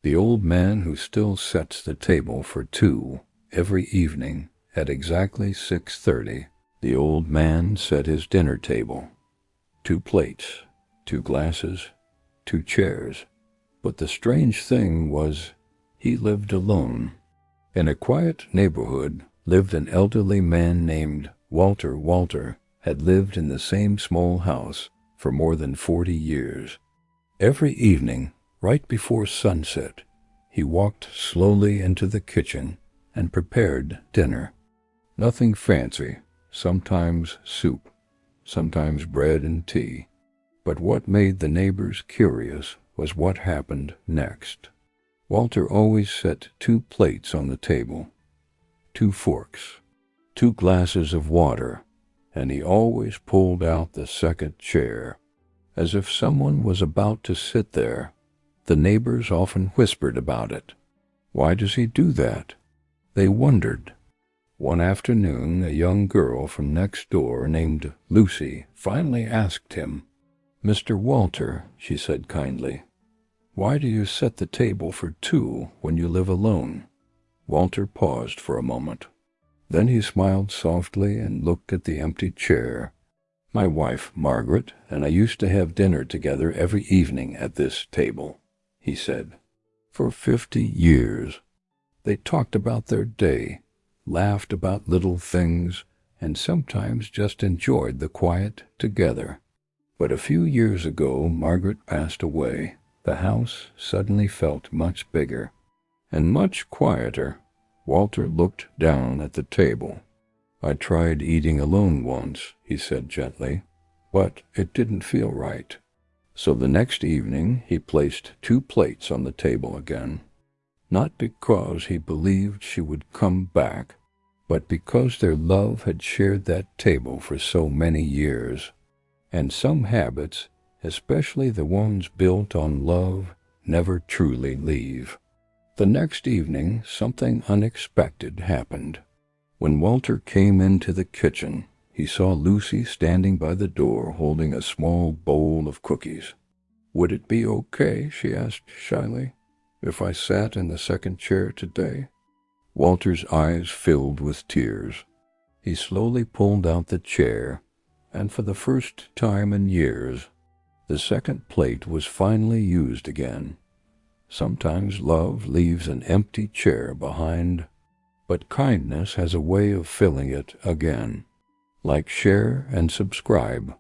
The old man who still sets the table for two every evening at exactly 6:30. The old man set his dinner table. 2 plates, 2 glasses, 2 chairs. But the strange thing was, he lived alone. In a quiet neighborhood lived an elderly man named Walter. Walter had lived in the same small house for more than 40 years. Every evening, right before sunset, he walked slowly into the kitchen and prepared dinner. Nothing fancy, sometimes soup, sometimes bread and tea. But what made the neighbors curious was what happened next. Walter always set 2 plates on the table, 2 forks, 2 glasses of water, and he always pulled out the second chair, as if someone was about to sit there. The neighbors often whispered about it. Why does he do that? They wondered. One afternoon, a young girl from next door named Lucy finally asked him, "Mr. Walter," she said kindly, "why do you set the table for 2 when you live alone?" Walter paused for a moment. Then he smiled softly and looked at the empty chair. "My wife, Margaret, and I used to have dinner together every evening at this table," he said. "For 50 years. They talked about their day, laughed about little things, and sometimes just enjoyed the quiet together. But a few years ago Margaret passed away. The house suddenly felt much bigger and much quieter." Walter looked down at the table. "I tried eating alone once," he said gently, "but it didn't feel right." So the next evening he placed 2 plates on the table again, not because he believed she would come back, but because their love had shared that table for so many years. And some habits, especially the ones built on love, never truly leave. The next evening, something unexpected happened. When Walter came into the kitchen, he saw Lucy standing by the door holding a small bowl of cookies. "Would it be okay," she asked shyly, "if I sat in the second chair today?" Walter's eyes filled with tears. He slowly pulled out the chair, and for the first time in years, the second plate was finally used again. Sometimes love leaves an empty chair behind, but kindness has a way of filling it again. Like, share, and subscribe